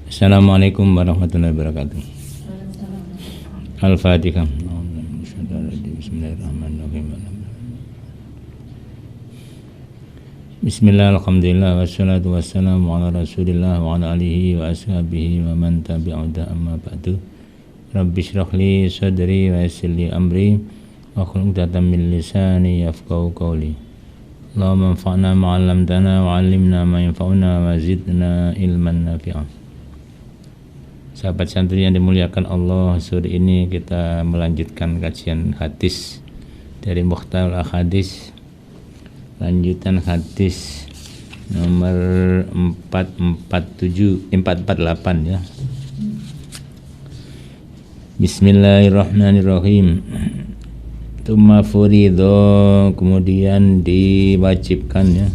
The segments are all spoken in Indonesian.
Assalamualaikum warahmatullahi wabarakatuh. Al-Fatihah. Bismillahirrahmanirrahim. Bismillah, alhamdulillah, wassalatu wassalamu ala rasulillah wa ala alihi wa ashabihi wa man tabi'uda amma ba'du. Rabbi syrah li sadri wa yassir li amri wa hlul 'uqdatam min lisani yafqahu qawli. Allahumma anfa'na ma 'allamtana wa 'allimna ma yanfa'una wa zidna ilman nafi'a. Sahabat santri yang dimuliakan Allah, sore ini kita melanjutkan kajian hadis dari Mukhtarul Ahadits, lanjutan hadis nomor 448 ya. Bismillahirrahmanirrahim. Tsumma furidho, kemudian diwajibkan ya.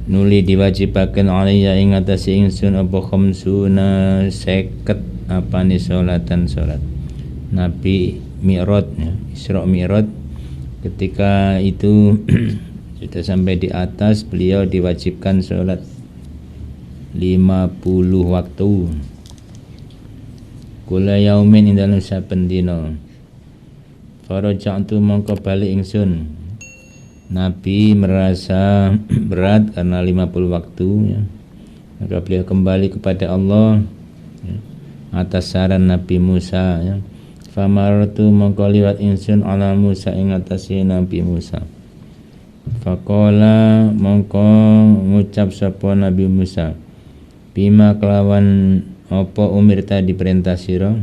Nuli diwajibaken alaiya ing atase ingsun apa khamsuna 50 apane salatan salat. Nabi Mi'raj ya, Isra Mi'raj, ketika itu sudah sampai di atas, beliau diwajibkan salat 50 waktu. Kula yaumin ing dalem saben dina. Faraja'tu mongko bali ingsun. Nabi merasa berat karena 50 waktu ya. Maka beliau kembali kepada Allah ya, atas saran Nabi Musa ya. Famartu mongko liwat insun ala Musa ing atase Nabi Musa. Faqala mongko ngucap sapa Nabi Musa, bima kelawan apa umirta diperintah sira.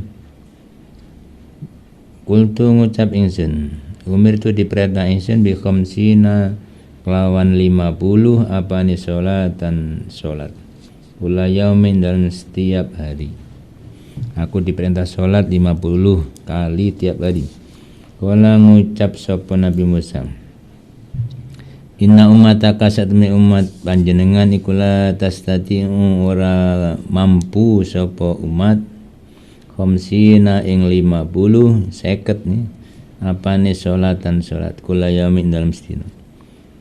Kultu ngucap insun, umir tu diperintah insun bi khamsina kelawan 50 apane salatan salat. Kula yaumin dalam setiap hari. Aku diperintah salat 50 kali tiap hari. Kala ngucap sapa Nabi Musa, inna ummataka satmi umat panjenengan ikula tastati'u ora mampu sapa umat khamsina ing 50 50 nih apane salatan salat kula yaumin dalam sedina.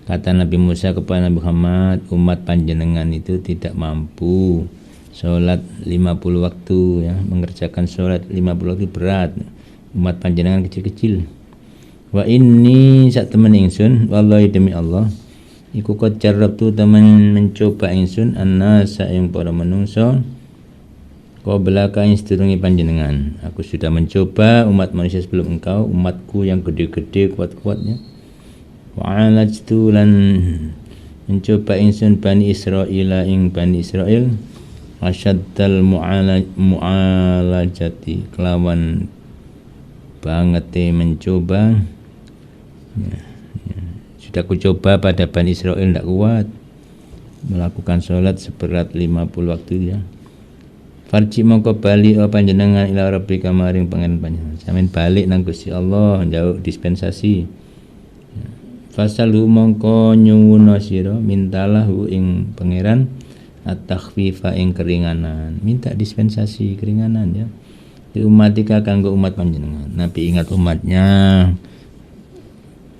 Kata Nabi Musa kepada Nabi Muhammad, umat panjenengan itu tidak mampu salat 50 waktu ya, mengerjakan salat 50 waktu berat. Umat panjenengan kecil-kecil. Wa inni sak temen ingsun wallahi demi Allah iku qad jarrabtu temen mencoba ingsun annasa ing para manungsa qabla kain sedurunge panjenengan. Aku sudah mencoba umat manusia sebelum engkau, umatku yang gede-gede kuat-kuatnya. Wa alajtu lan mencoba insun Bani Israil ing Bani Israil asyaddal mu'alajati kelawan bangete mencoba ya. Sudah aku coba pada Bani Israil tidak kuat melakukan sholat seberat 50 waktu ya. Farji mongko bali panjenengan ila rabbika maring pangeran panjenengan. Sampeyan balik nang Gusti Allah njaluk dispensasi. Fasalu mongko nyuwuna sira mintalah ing pangeran at-takhfifa ing keringanan. Minta dispensasi keringanan ya. Di umatika kanggo umat panjenengan. Nabi ingat umatnya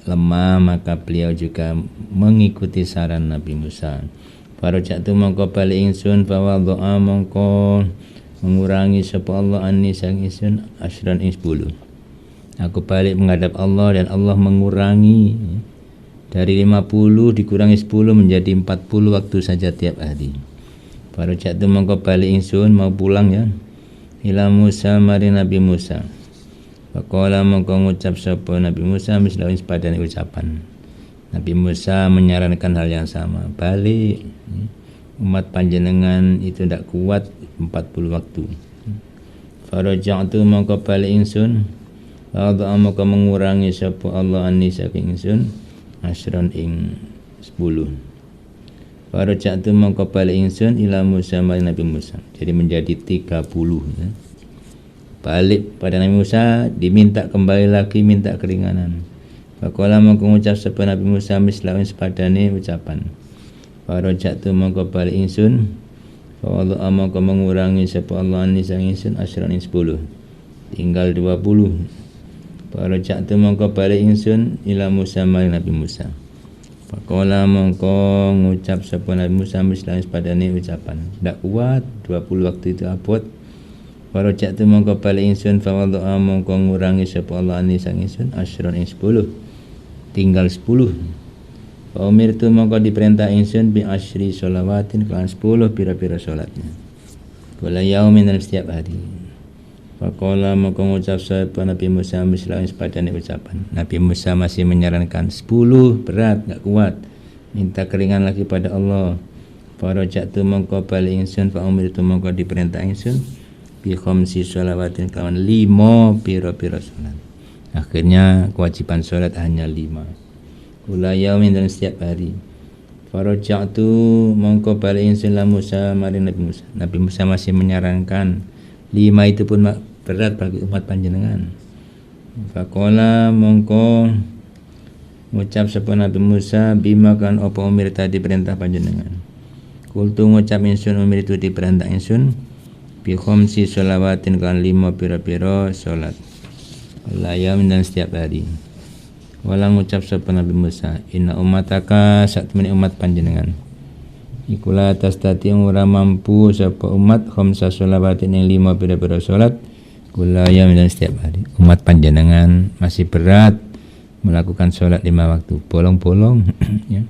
lemah, maka beliau juga mengikuti saran Nabi Musa. Farajatu mongko bali ingsun bahwa doa mongko mengurangi sapa Allah anni sang ingsun asyran ing 10. Aku balik menghadap Allah dan Allah mengurangi dari 50 dikurangi 10 menjadi 40 waktu saja tiap hari. Farajatu mongko bali ingsun mau pulang ya. Ila Musa mari Nabi Musa. Faqala mongko ngucap sapa Nabi Musa mislawin sepadane ucapan. Nabi Musa menyarankan hal yang sama, balik umat panjenengan itu tidak kuat 40 waktu. Faraja'tu mongko balik ingsun wa mongko mengurangi sapa Allah anni saking ingsun asyran ing 10. Faraja'tu mongko balik ingsun ila Musa maring Nabi Musa. Jadi menjadi 30 ya. Balik pada Nabi Musa diminta kembali lagi minta keringanan. Faqala mongko ngucap sapa Nabi Musa mislawin sepadane ucapan. Faraja'tu mongko bali ingsun fa Allah mongko mengurangi sapa Allah ni sang ingsun asyran 10. Tinggal 20. Faraja'tu mongko bali ingsun ila Musa maring Nabi Musa. Faqala mongko ngucap sapa Nabi Musa mislan padane ucapan. Ndak kuat 20 waktu itu abot. Warajat tu mongko bali ingsun fa wadha mongko ngurangi sapa Allah ani sang ingsun asyron ing 10. Tinggal 10. Fa umirtu mongko diperintah ingsun bi asyri sholawatin kelan 10 pira-pira salatnya. Kula yaumin dalam setiap hari. Faqala mongko ngucap sapa Nabi Musa mislan padane ucapan. Nabi Musa masih menyarankan 10 berat enggak kuat. Minta keringan lagi pada Allah. Farajat tu mongko bali ingsun fa umirtu mongko diperintah ingsun bi khamsi sholawatin kawan 5 pira-pira salat. Akhirnya kewajiban salat hanya 5. Kula yaumin dalam setiap hari. Faraja'tu mongko bali ingsun la Musa mari Nabi Musa. Nabi Musa masih menyarankan 5 itu pun berat bagi umat panjenengan. Faqala mongko ngucap sapa Nabi Musa bima kan apa umir tadi perintah panjenengan. Kultu ngucap ingsun umir itu diperintah ingsun bi khamsi sholawatin kan 5 pira-pira salat. Layam dan setiap hari. Walang ucap sapa Nabi Musa, inna umataka sak temene umat panjenengan. Ikulah atas tati ora mampu sapa umat khamsa sholawatin yang 5 pira-pira salat. Layam dan setiap hari. Umat panjenengan masih berat melakukan salat 5 waktu. Bolong-bolong ya.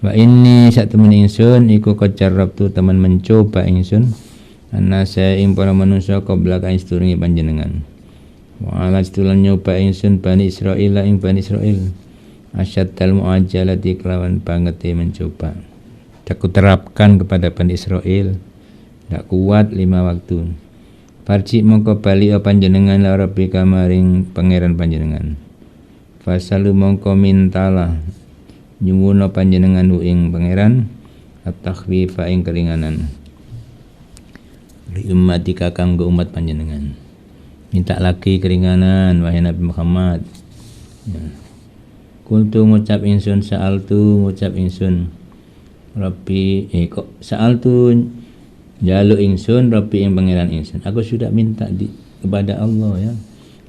Wa inni sak temene ingsun iku kacarabtu teman mencoba ingsun ana saya ing para manusia qabla ka isturungi panjenengan. Wa ala istulan nyoba ingsun Bani Israil ing Bani Israil. Asyaddal mu'ajalati kelawan banget mencoba. Aku terapkan kepada Bani Israil. Tak kuat 5 waktu. Farji mongko bali panjenengan la rabbika maring pangeran panjenengan. Fasalu mongko mintalah nyuwuna panjenengan ing pangeran at-takhfifa ing keringanan. Li ummatika kanggo umat panjenengan. Minta lagi keringanan wahai Nabi Muhammad. Ya. Kultu ngucap ingsun sa'altu ngucap ingsun Rabbi kok sa'altu jaluk ingsun Rabbi ing pangeran ingsun. Aku sudah minta kepada Allah ya.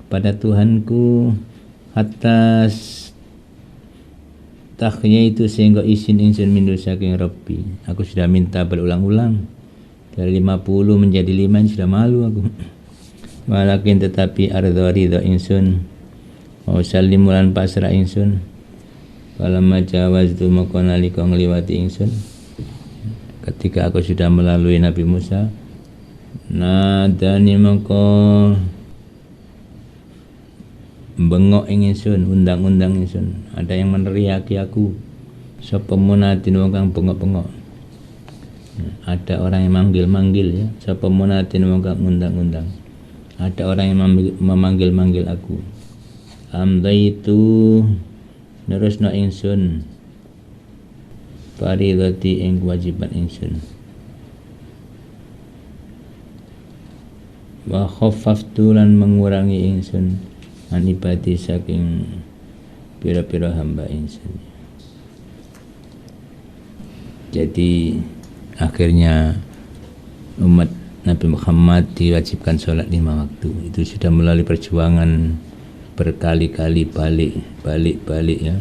Pada Tuhanku atas takhnya itu sehingga izin ingsun mindu saking Rabbi. Aku sudah minta berulang-ulang. Dari 50 menjadi 5 sudah malu aku. Walakin tetapi arda ridha ingsun wa sallimulan pasrah ingsun. Falamma jawaztu maka nalika ngliwati ingsun. Ketika aku sudah melalui Nabi Musa, nadani maka bengok ingsun, undang-undang ingsun. Ada yang meneriaki aku. Sapa munatin wong kang bengok-bengok. Ada orang yang manggil-manggil ya. Sapa munatin wong kang undang-undang. Ada orang yang memanggil-manggil aku. Amdaitu nerusna ingsun faridati ing kewajiban ingsun. Wa khaffaftu lan mengurangi ingsun an ibadi saking pira-pira hamba ingsun. Jadi akhirnya umat Nabi Muhammad diwajibkan sholat 5 waktu. Itu sudah melalui perjuangan berkali-kali balik ya.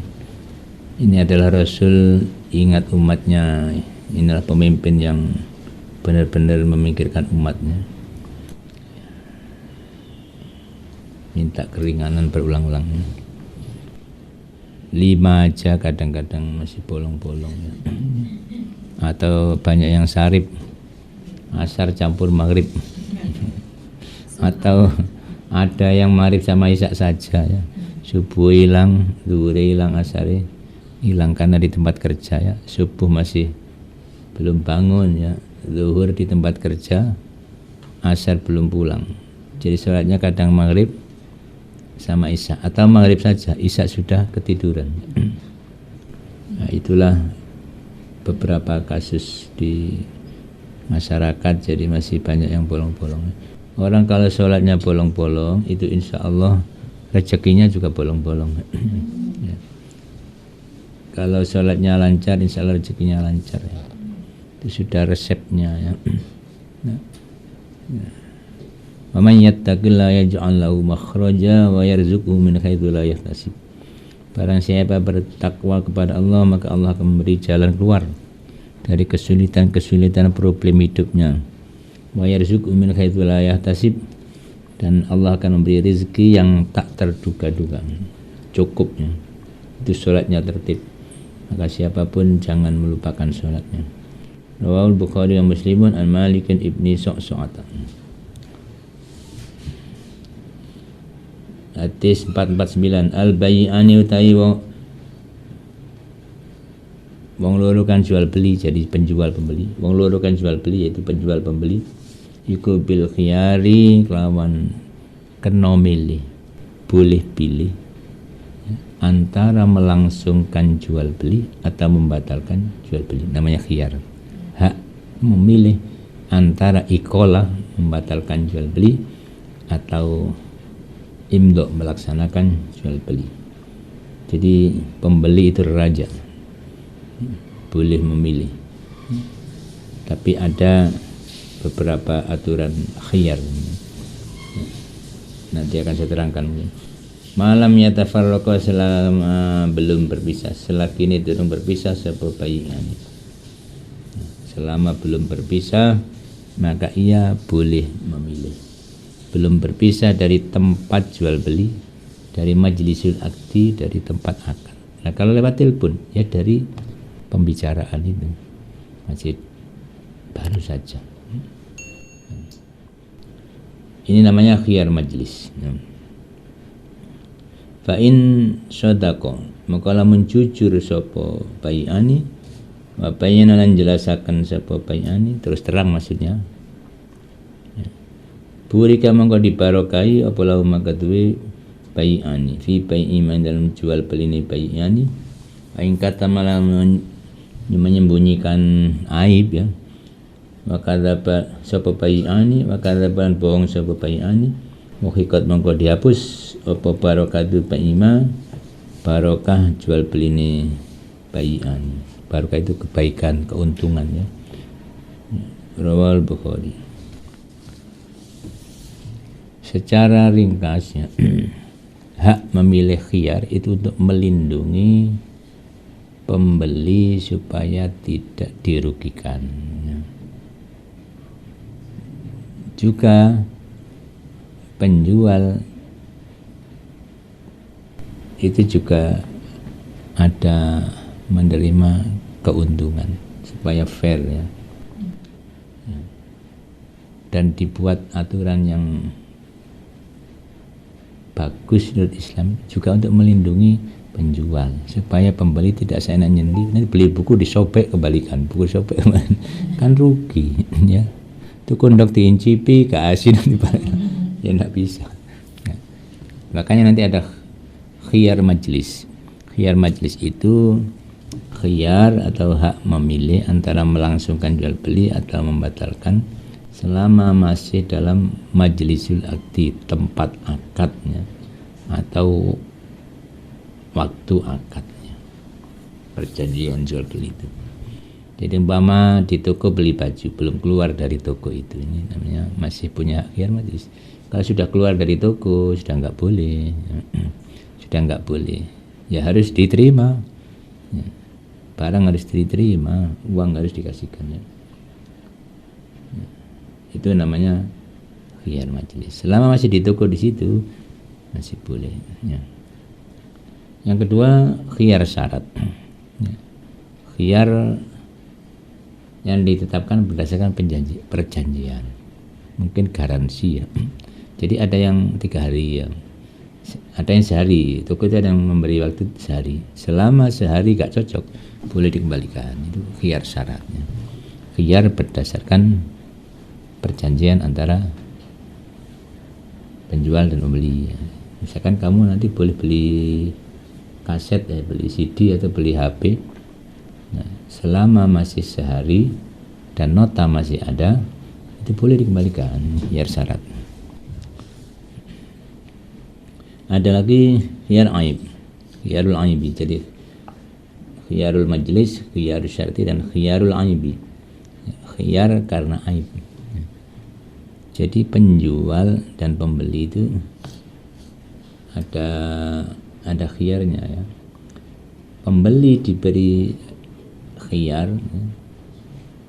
Ini adalah Rasul ingat umatnya. Inilah pemimpin yang benar-benar memikirkan umatnya. Minta keringanan berulang-ulang. 5 aja kadang-kadang masih bolong-bolong ya. Atau banyak yang sarip, asar campur maghrib. Atau ada yang maghrib sama isya saja ya. Subuh hilang, zuhur hilang, asar hilang karena di tempat kerja ya. Subuh masih belum bangun ya. Zuhur di tempat kerja, asar belum pulang. Jadi sholatnya kadang maghrib sama isya atau maghrib saja, isya sudah ketiduran. Nah, itulah beberapa kasus di masyarakat, jadi masih banyak yang bolong-bolong. Orang kalau sholatnya bolong-bolong itu insya Allah rezekinya juga bolong-bolong. Ya. Kalau sholatnya lancar insya Allah rezekinya lancar ya. Itu sudah resepnya ya. Wa man yattaqillaha yaj'al lahu makhraja wa yarzuqhu min haitsu la yahtasib. Barang siapa bertakwa kepada Allah, maka Allah akan memberi jalan keluar dari kesulitan-kesulitan problem hidupnya. Wa yarzuqhu min haitsu la yahtasib, dan Allah akan memberi rezeki yang tak terduga-duga, cukupnya. Itu sholatnya tertib, maka siapapun jangan melupakan sholatnya. Rawahul Bukhari wa Muslimun an Malik ibni Su'su'ata. Hadis 449, al-bai'ani utai wong loro kan jual beli, jadi penjual pembeli. Wong loro kan jual beli, yaitu penjual pembeli. Iku bil khiyari, kelawan kena milih, boleh pilih antara melangsungkan jual beli atau membatalkan jual beli. Namanya khiyar. Hak memilih antara ikola, membatalkan jual beli, atau imdo, melaksanakan jual beli. Jadi pembeli itu raja, boleh memilih. Tapi ada beberapa aturan khiyar, nanti akan saya terangkan. Malam yatafarraqa, selama belum berpisah, selagi ini belum berpisah sebaiknya. Selama belum berpisah maka ia boleh memilih. Belum berpisah dari tempat jual beli, dari majlisul akdi, dari tempat akad. Nah kalau lewat telepon, ya dari pembicaraan itu masih baru saja. Ini namanya khiyar majlis. Fa in sadaqa, maka lamun jujur sapa bai'ani, wa bayyana lan jelasaken sapa bai'ani, terus terang maksudnya. Burika mangko dibarokai apa lahu maka duwe bai'ani fi bai'i man dalam jual beli ini bai'ani. Aing kata malah menyembunyikan aib, ya. Wa kadzaba sapa bai'ani, wa kadzaban bohong sapa bai'ani, muhikat mangko dihapus apa barokatu bai'ima, barokah jual beli ini bai'ani. Barokah itu kebaikan, keuntungan, ya. Rawal Bukhari. Secara ringkasnya, hak memilih khiyar itu untuk melindungi pembeli supaya tidak dirugikan. Juga penjual itu juga ada menerima keuntungan supaya fair, ya. Dan dibuat aturan yang bagus menurut Islam juga untuk melindungi penjual supaya pembeli tidak seenaknya nanti beli buku disobek kebalikan, buku sobek kan rugi, ya. Itu kondok diincipi ke asin ya enggak bisa. Ya. Makanya nanti ada khiyar majlis. Khiyar majlis itu khiyar atau hak memilih antara melangsungkan jual beli atau membatalkan selama masih dalam majlisul akdi, tempat akadnya atau waktu akadnya, perjanjian jual beli itu. Jadi umpama di toko beli baju, belum keluar dari toko itu, ini namanya masih punya khiyar majlis. Kalau sudah keluar dari toko sudah enggak boleh, sudah enggak boleh, ya harus diterima, ya. Barang harus diterima, uang harus dikasihkan, ya. Itu namanya khiyar majlis. Selama masih di toko di situ masih boleh, ya. Yang kedua khiyar syarat, ya. Khiyar yang ditetapkan berdasarkan perjanjian, mungkin garansi, ya. Jadi ada yang 3 hari, ya. Ada yang sehari. Toko itu ada yang memberi waktu sehari. Selama sehari gak cocok boleh dikembalikan. Itu khiyar syaratnya. Khiyar berdasarkan perjanjian antara penjual dan pembeli. Misalkan kamu nanti boleh beli kaset, ya, beli CD atau beli HP. Nah, selama masih sehari dan nota masih ada, itu boleh dikembalikan, khiyar syarat. Ada lagi khiyar aib, khiyarul aibi. Jadi khiyarul majlis, khiyarul syarti, dan khiyarul aibi. Khiyar karena aib. Jadi penjual dan pembeli itu ada khiyarnya, ya. pembeli diberi khiyar, ya.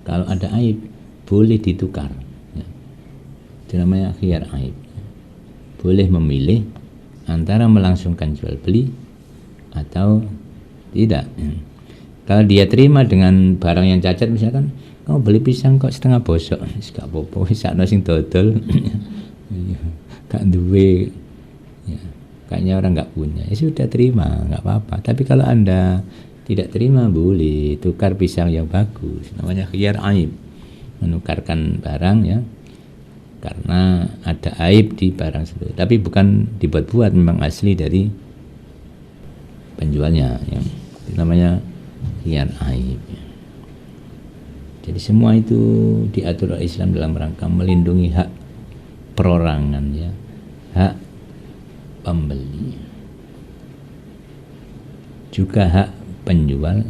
Kalau ada aib boleh ditukar, ya. Itu namanya khiyar aib, ya. Boleh memilih antara melangsungkan jual beli atau tidak, ya. Kalau dia terima dengan barang yang cacat, misalkan kamu beli pisang kok setengah bosok, gak apa-apa, sakno sing dodol gak duwe, ya. Kayaknya orang nggak punya, ya sudah terima, nggak apa-apa. Tapi kalau Anda tidak terima, boleh tukar pisang yang bagus, namanya khiyar aib, menukarkan barang, ya, karena ada aib di barang tersebut, tapi bukan dibuat-buat, memang asli dari penjualnya, yang namanya khiyar aib, ya. Jadi semua itu diatur oleh Islam dalam rangka melindungi hak perorangan, ya, hak pembeli, juga hak penjual.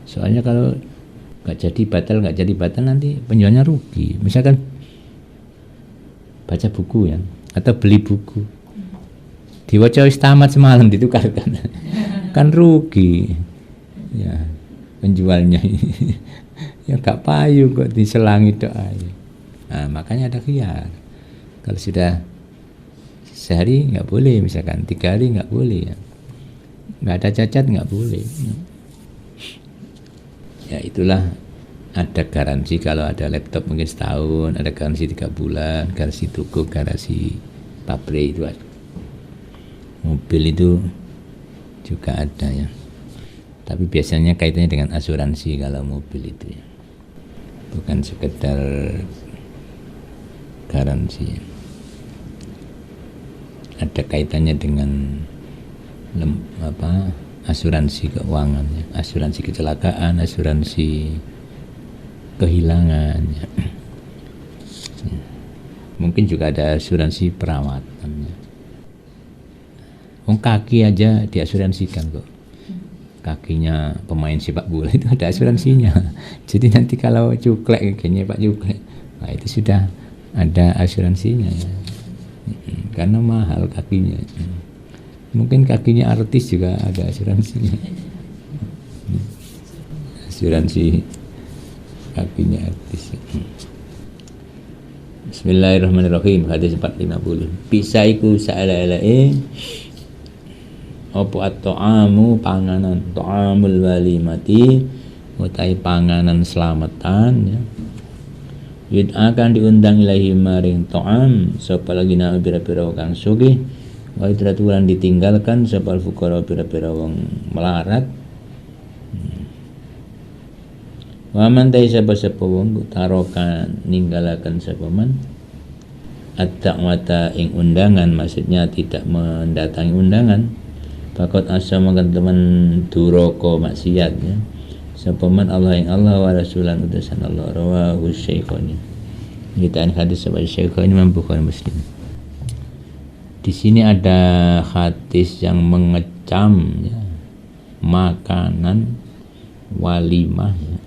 Soalnya kalau nggak jadi batal nanti penjualnya rugi. Misalkan baca buku, ya, atau beli buku diwaca wis tamat semalam ditukarkan kan rugi, ya, penjualnya ya gak payu kok diselangi doa. Nah, makanya ada khiyar. Kalau sudah sehari nggak boleh, misalkan 3 hari nggak boleh, ya. Nggak ada cacat nggak boleh, ya. Itulah, ada garansi. Kalau ada laptop mungkin setahun, ada garansi 3 bulan, garansi toko, garansi pabrik itu ada. Mobil itu juga ada, ya, tapi biasanya kaitannya dengan asuransi kalau mobil itu, ya, bukan sekedar garansi, ya. Ada kaitannya dengan asuransi keuangan, ya. Asuransi kecelakaan, asuransi kehilangan, ya. Ya. Mungkin juga ada asuransi perawatan, ya. Kaki aja diasuransikan kok. Kakinya pemain sepak bola itu ada asuransinya. Jadi nanti kalau cuklek kayaknya Pak Cuklek, nah itu sudah ada asuransinya, ya. Karena mahal kakinya. Mungkin kakinya artis juga ada asuransinya. Asuransi kakinya artis. Bismillahirrahmanirrahim. Hadis 450. Bisa iku saala-alae apa at-ta'amu panganan, ta'amul walimati utai panganan selamatan, ya. Akan diundang ilahi maring ta'am sapa lagi na pira-pira kang sugih, wa idratulan ditinggalkan sapa fuqara pira-pira wong melarat. Wa man ta sapa wong tarokan ninggalaken sapa man at-ta'wata ing undangan, maksudnya tidak mendatangi undangan, fakot asamakan teman duroko maksiat, ya, sapa man Allah ing Allah wa rasulan utusan Allah. Rawahu Syaikhani. Kitaan hadis sapa Syaikhani Imam Bukhari Muslim. Di sini ada hadis yang mengecam, ya, makanan walimah, ya,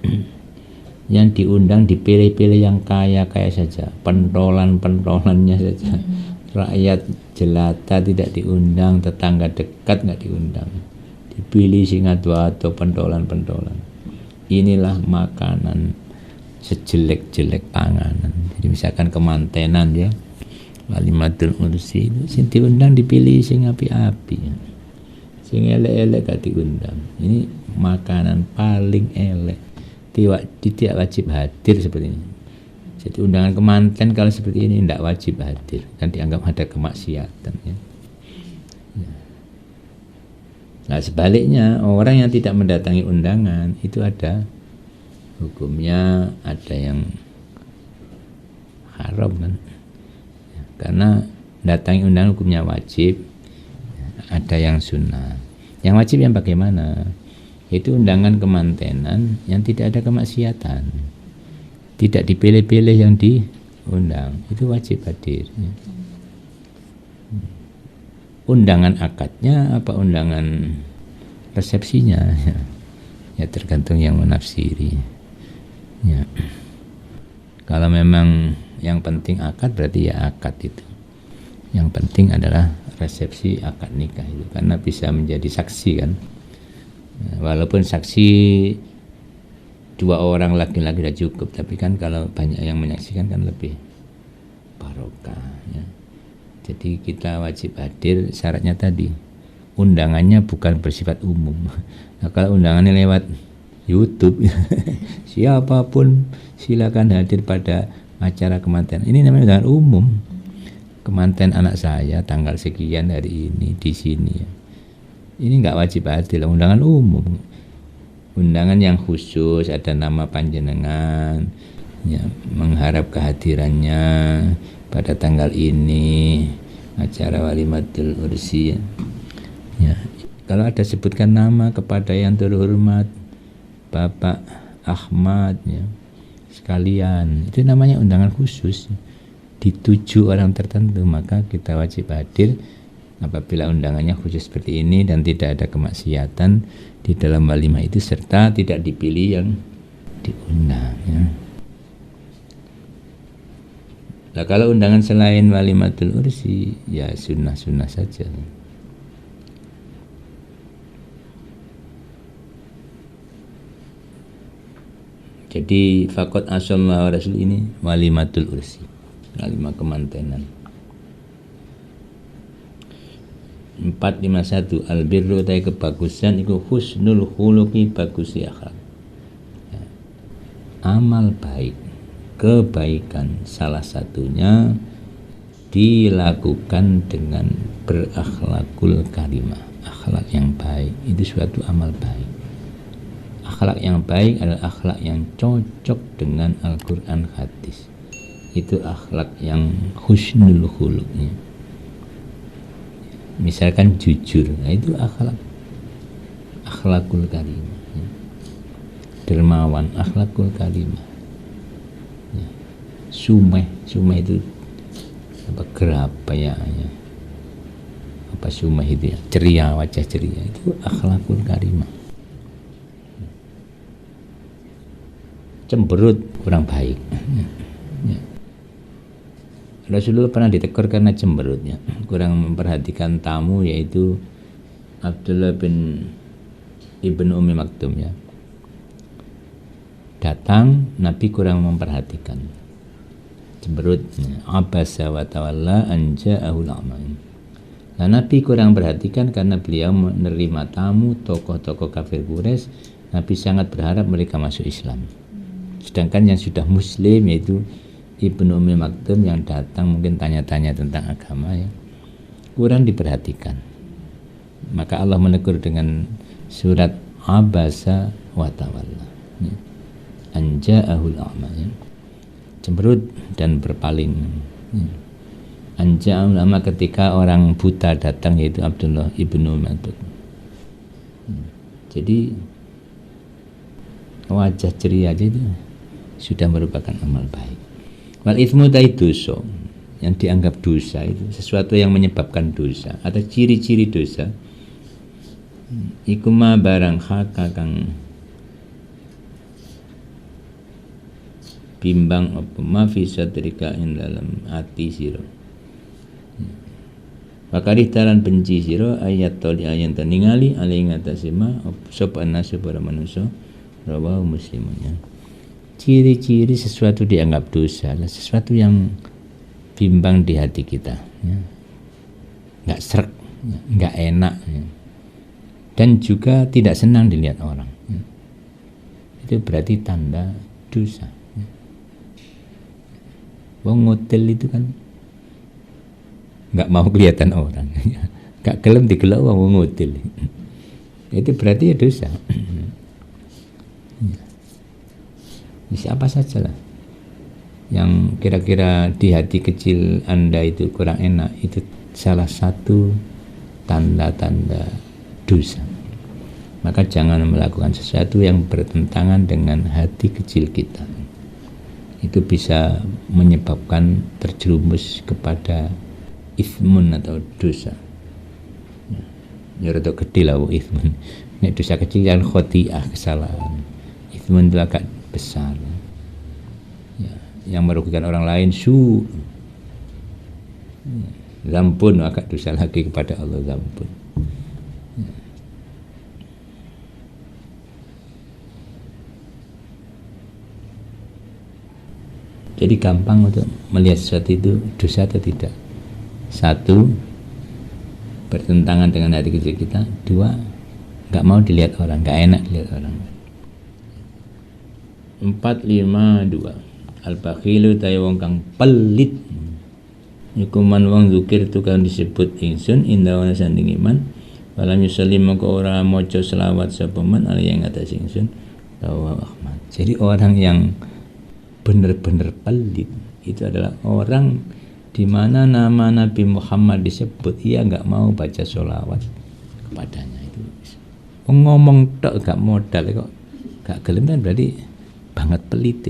yang diundang dipilih-pilih yang kaya-kaya saja, pentolan-pentolannya saja. Rakyat jelata tidak diundang, tetangga dekat nggak diundang, dipilih singa-tua atau pentolan-pentolan. Inilah makanan sejelek-jelek panganan. Jadi misalkan kemantenan, ya, walimatul ursi itu sing diundang dipilih sing api-api, ya. Sing elek-elek gak diundang. Ini makanan paling elek, tidak wajib hadir seperti ini. Jadi undangan kemanten kalau seperti ini tidak wajib hadir, kan dianggap ada kemaksiatan, ya. Nah sebaliknya, orang yang tidak mendatangi undangan itu ada hukumnya, ada yang haram, kan, ya, karena datangi undangan hukumnya wajib, ada yang sunnah. Yang wajib yang bagaimana? Itu undangan kemantenan yang tidak ada kemaksiatan, tidak dipilih-pilih yang diundang, itu wajib hadir, ya. Undangan akadnya apa undangan resepsinya, ya, ya tergantung yang menafsiri, ya. Kalau memang yang penting akad, berarti ya akad itu. Yang penting adalah resepsi akad nikah itu, karena bisa menjadi saksi, kan. Walaupun saksi 2 orang laki-laki sudah cukup, tapi kan kalau banyak yang menyaksikan kan lebih barokah ya. Jadi kita wajib hadir, syaratnya tadi undangannya bukan bersifat umum. Nah, kalau undangannya lewat YouTube siapapun silakan hadir pada acara kemanten. Ini namanya undangan umum. Kemanten anak saya tanggal sekian hari ini di sini ya. Ini enggak wajib hadir, undangan umum. Undangan yang khusus ada nama panjenengan ya, mengharap kehadirannya pada tanggal ini acara walimatul ursi ya. Kalau ada sebutkan nama kepada yang terhormat Bapak Ahmad ya, sekalian, itu namanya undangan khusus dituju orang tertentu, maka kita wajib hadir apabila undangannya khusus seperti ini dan tidak ada kemaksiatan di dalam walimah itu serta tidak dipilih yang diundang ya. Nah, kalau undangan selain walimatul ursi ya sunnah-sunnah saja. Jadi faqad asallahu rasul ini walimatul ursi, walimah kemantenan. 451 albirru utai kebagusan iku husnul khuluqi bagusi akhlak ya. Amal baik, kebaikan salah satunya dilakukan dengan berakhlakul karimah. Akhlak yang baik itu suatu amal baik. Akhlak yang baik adalah akhlak yang cocok dengan Al-Quran hadis. Itu akhlak yang husnul khuluqnya. Misalkan jujur, nah itu akhlakul karimah ya. Dermawan, akhlakul karimah ya. Sumeh itu apa, gerapa ya, apa sumeh itu ya, ceria, wajah ceria, itu akhlakul karimah. Cemberut kurang baik ya. Rasulullah pernah ditegur karena cemberutnya, kurang memperhatikan tamu, yaitu Abdullah bin Ibnu Ummi Maktum ya. Datang, Nabi kurang memperhatikan, cemberut, abasa wa tawalla an ja'ahul a'ma. Nah, Nabi kurang perhatikan karena beliau menerima tamu tokoh-tokoh kafir Quraisy. Nabi sangat berharap mereka masuk Islam. Sedangkan yang sudah muslim yaitu Ibnu Ummi Maktum yang datang mungkin tanya-tanya tentang agama ya, kurang diperhatikan. Maka Allah menegur dengan surat abasa wa tawalla ya. Anja'ahul a'ma ya. Cemberut dan berpaling ya. Anja'ahul a'ma ketika orang buta datang, yaitu Abdullah Ibnu Ummi Maktum. Jadi wajah ceria aja itu sudah merupakan amal baik. Wal itsmu dosa, yang dianggap dosa itu sesuatu yang menyebabkan dosa atau ciri-ciri dosa. Iku ma barang haka kang bimbang apa ma fi sadrika ing dalam ati sira. Wakarih taran benci sira ayat toli ayat ningali ali ngatasi ma sapa nasu para manusia rawahu muslimun. Ciri-ciri sesuatu dianggap dosa adalah sesuatu yang bimbang di hati kita ya. Nggak srek ya. Nggak enak ya. Dan juga tidak senang dilihat orang ya. Itu berarti tanda dosa ya. Wong ngotel itu kan nggak mau kelihatan orang ya. Nggak gelem digelak wong ngotel itu berarti ya dosa. Siapa saja lah yang kira-kira di hati kecil Anda itu kurang enak, itu salah satu tanda-tanda dosa. Maka jangan melakukan sesuatu yang bertentangan dengan hati kecil kita. Itu bisa menyebabkan terjerumus kepada ithmun atau dosa. Ya rada gede lah ithmun. Nek dosa kecil yang khotiah, kesalahan. Ithmun itu agak besar ya, yang merugikan orang lain zampun, agak dosa lagi kepada Allah, zampun ya. Jadi gampang untuk melihat sesuatu itu dosa atau tidak. Satu, bertentangan dengan hati kecil kita. Dua, nggak mau dilihat orang, nggak enak dilihat orang. 452 al-bakhilu ta'i wong kang pelit. Hukuman wong zikir tu kang disebut ingsun indah wana sanding iman. Falam yusallim maka ora maca selawat sapa man ali yang atas ingsun. Rawahu Ahmad. Jadi orang yang benar-benar pelit itu adalah orang di mana nama Nabi Muhammad disebut, ia nggak mau baca sholawat kepadanya. Itu ngomong tok gak modal kok gak gelem kan berarti banget pelit.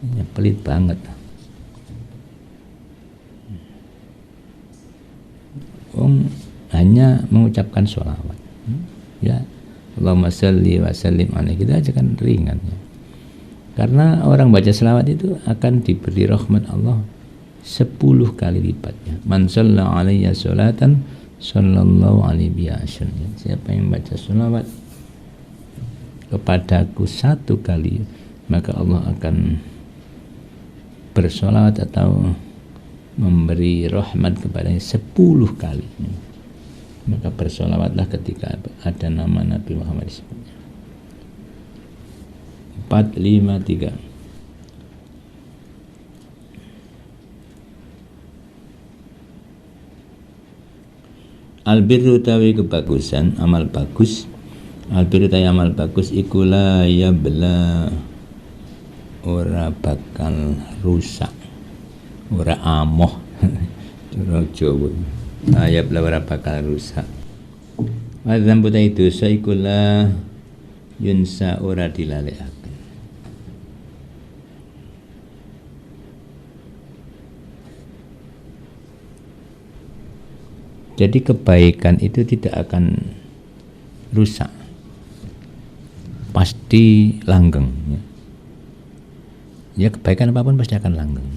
Ya, pelit banget. Hanya mengucapkan sholawat, ya Allahumma sholli wa sallim alaihi, kita aja kan ringan ya. Karena orang baca sholawat itu akan diberi rahmat Allah 10 kali lipatnya. Man shalla alayya sholatan sallallahu alaihi wasallam. Siapa yang baca sholawat kepadaku 1 kali, maka Allah akan bersolawat atau memberi rahmat kepadanya 10 kali. Maka bersolawatlah ketika ada nama Nabi Muhammad disebutnya. 453 Albirru tawi kebagusan, amal bagus. Albirru tawi amal bagus ikulah ya bela ora bakal rusak, ora amoh. Cara Jawa. Ayat ora bakal rusak. Wadzam buta itu saikulah yunsa ora dilalekaken. Jadi kebaikan itu tidak akan rusak, pasti langgeng. Ya kebaikan apapun pasti akan langgeng.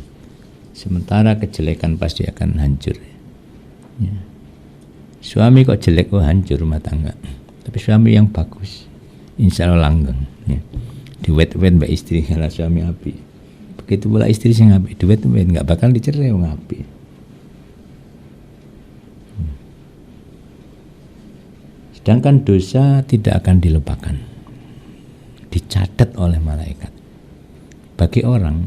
Sementara kejelekan pasti akan hancur. Ya. Suami kok jelek kok hancur rumah tangga. Tapi suami yang bagus, insya Allah langgeng. Ya. Diwet-wet mbak istri kalau suami api. Begitu pula istri sing api, diwet-wet nggak bakal dicerai wong api. Sedangkan dosa tidak akan dilupakan, dicatat oleh malaikat. Bagi orang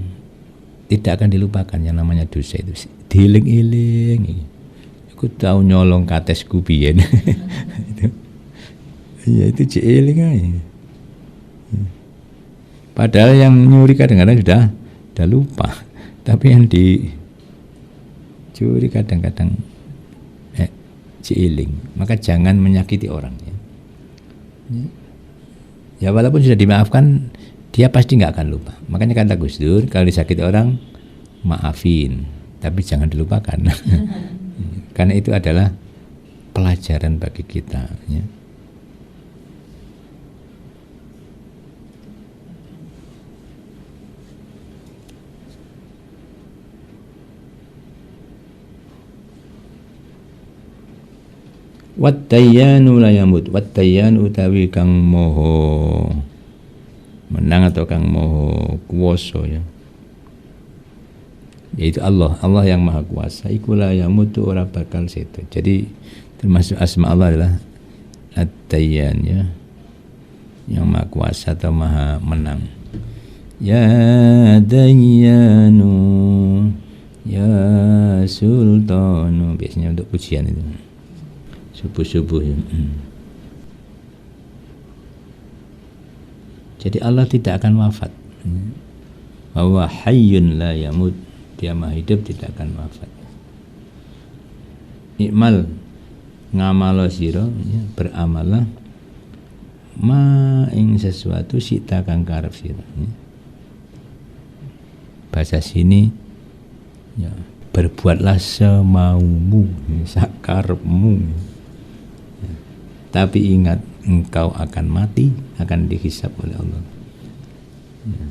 tidak akan dilupakan yang namanya dosa itu. Dieling-eling. Aku tahu nyolong kates kubiyen. Ya itu dieling aja. Padahal yang nyuri kadang-kadang sudah lupa, tapi yang dicuri kadang-kadang dieling. Maka jangan menyakiti orang. Ya walaupun sudah dimaafkan, dia pasti nggak akan lupa. Makanya kata Gus Dur, kalau disakiti orang, maafin, tapi jangan dilupakan. Karena itu adalah pelajaran bagi kita. Ya. Wattayanu la yamut. Wattayanu utawi kang moho menang atau kang moho kuwasa ya. Yaitu Allah yang maha kuasa. Iku la yamutu ora bakal seto. Jadi termasuk asma Allah adalah At-Tayyan ya. Yang maha kuasa atau maha menang. Ya Dayyanu ya Sultanu, biasanya untuk pujian itu. Subuh-subuh ya. Jadi Allah tidak akan wafat. Wa hayyun la yamut. Dia maha hidup, tidak akan wafat. Ikmal ngamalo sira ya, beramalah ma ing sesuatu sita kang karep sira ya. Bahasa sini ya, berbuatlah semaumu, sakarepmu ya. Tapi ingat engkau akan mati, akan dihisab oleh Allah ya.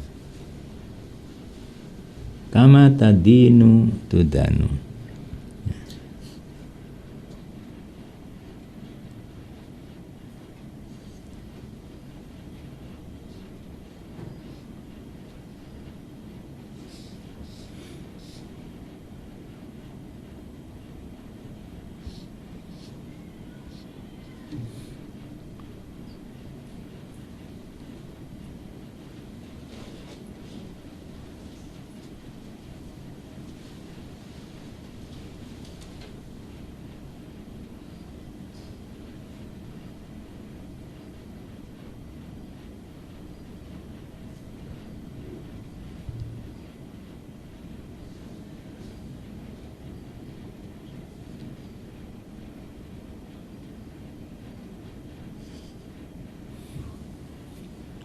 Kama tadinu tudanu.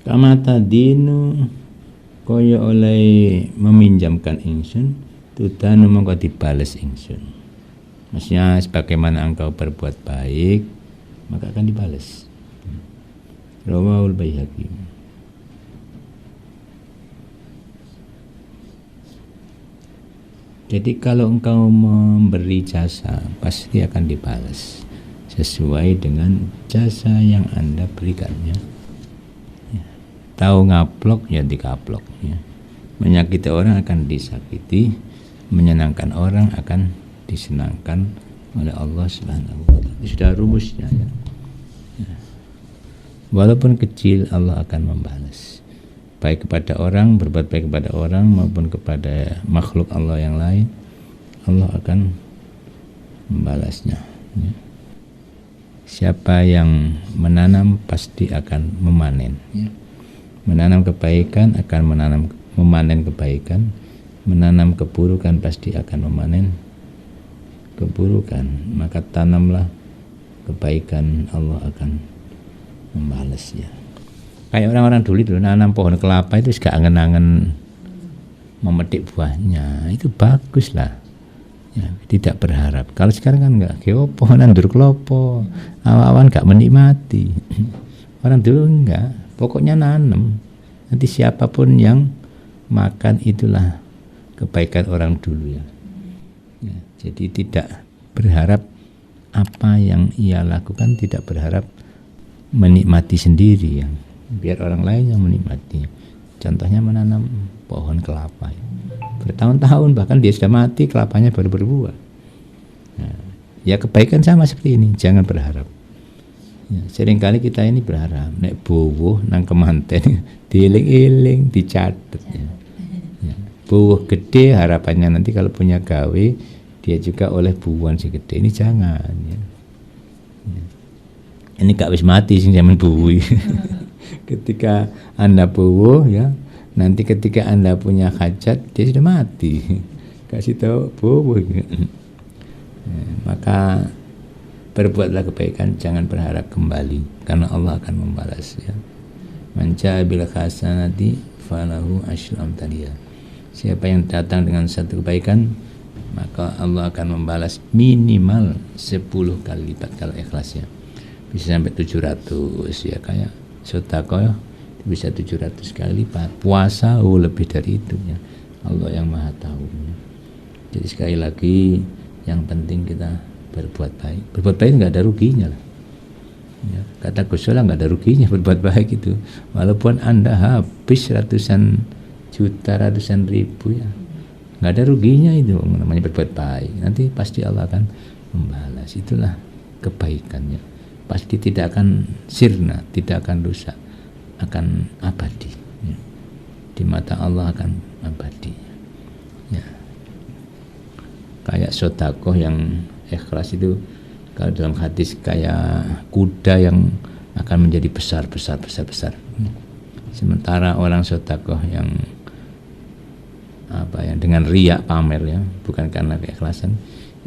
Kamata dinu kaya oleh meminjamkan ingsun tudanu mongko dibales ingsun. Maksudnya sebagaimana engkau berbuat baik maka akan dibales. Rawahul Baihaqi. Jadi kalau engkau memberi jasa pasti akan dibalas sesuai dengan jasa yang Anda berikannya. Ya. Tahu ngaplok ya dikaplok. Ya. Menyakiti orang akan disakiti, menyenangkan orang akan disenangkan oleh Allah Subhanahu wa taala. Sudah rumusnya ya. Ya. Walaupun kecil Allah akan membalas. Baik kepada orang, berbuat baik kepada orang maupun kepada makhluk Allah yang lain, Allah akan membalasnya. Ya. Siapa yang menanam pasti akan memanen. Ya. Menanam kebaikan akan memanen kebaikan, menanam keburukan pasti akan memanen keburukan. Maka tanamlah kebaikan, Allah akan membalasnya. Kayak orang-orang dulu itu nanam pohon kelapa itu gak angen-angen memetik buahnya, itu bagus lah ya, tidak berharap. Kalau sekarang kan enggak, geopo nandur klopo awan gak menikmati. Orang dulu enggak, pokoknya nanam, nanti siapapun yang makan itulah kebaikan orang dulu ya. Ya, jadi tidak berharap apa yang ia lakukan, tidak berharap menikmati sendiri ya. Biar orang lain yang menikmati. Contohnya menanam pohon kelapa bertahun-tahun, bahkan dia sudah mati kelapanya baru berbuah. Nah, ya kebaikan sama seperti ini, jangan berharap ya, seringkali kita ini berharap nek buwuh nang kemanten dieling-eling dicatet ya. Ya, buwuh gede harapannya nanti kalau punya gawe dia juga oleh buuhan si gede, ini jangan ya. Ya. Ini gak wis mati sing zaman buwi. Ketika Anda buwuh ya, nanti ketika Anda punya hajat dia sudah mati. Kasih tahu buwuh. Ya, maka berbuatlah kebaikan, jangan berharap kembali karena Allah akan membalas ya. Man jaa bil hasanati falahu asyru amthaliha. Siapa yang datang dengan satu kebaikan maka Allah akan membalas minimal 10 kali lipat kalau ikhlasnya. Bisa sampai 700 ya, kayak sedekah ya, bisa 700 kali lipat. Puasa lebih dari itu ya. Allah yang Maha tahu. Jadi sekali lagi yang penting kita berbuat baik. Berbuat baik nggak ada ruginya lah. Ya, kata Gus Solah nggak ada ruginya berbuat baik itu. Walaupun Anda habis ratusan juta, ratusan ribu ya, nggak ada ruginya itu namanya berbuat baik. Nanti pasti Allah akan membalas. Itulah kebaikannya. Pasti tidak akan sirna, tidak akan rusak, akan abadi ya. Di mata Allah akan abadi ya. Kayak sedekah yang ikhlas itu kalau dalam hadis kayak kuda yang akan menjadi besar. Sementara orang sedekah yang dengan riak pamer ya, bukan karena keikhlasan,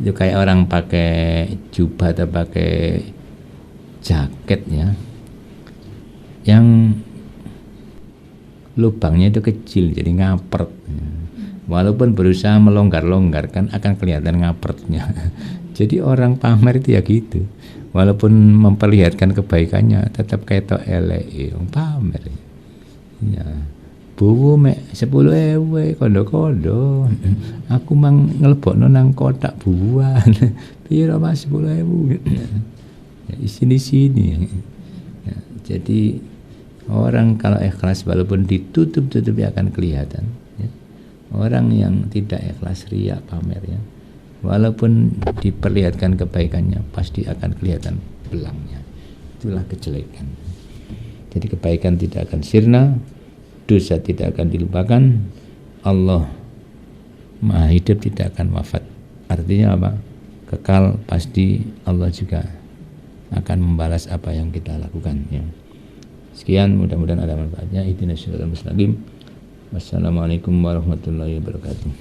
itu kayak orang pakai jubah atau pakai jaket ya, yang lubangnya itu kecil jadi ngapret ya. Walaupun berusaha melonggar-longgarkan akan kelihatan ngapretnya. Jadi orang pamer itu ya gitu, walaupun memperlihatkan kebaikannya tetap ketok elek pamer ya. Buwu mek 10.000 kondo-kondo. Aku mang ngelebokno nang kotak bubuhan. Piro Mas 10.000. Ya, sini. Ya, jadi orang kalau ikhlas walaupun ditutup-tutupi akan kelihatan ya. Orang yang tidak ikhlas riya pamer ya, walaupun diperlihatkan kebaikannya pasti akan kelihatan belangnya. Itulah kejelekan. Jadi kebaikan tidak akan sirna, dosa tidak akan dilupakan, Allah Maha Hidup tidak akan wafat. Artinya apa? Kekal, pasti Allah juga akan membalas apa yang kita lakukan ya. Sekian, mudah-mudahan ada manfaatnya. Ihdinas siratal mustaqim. Wassalamualaikum warahmatullahi wabarakatuh.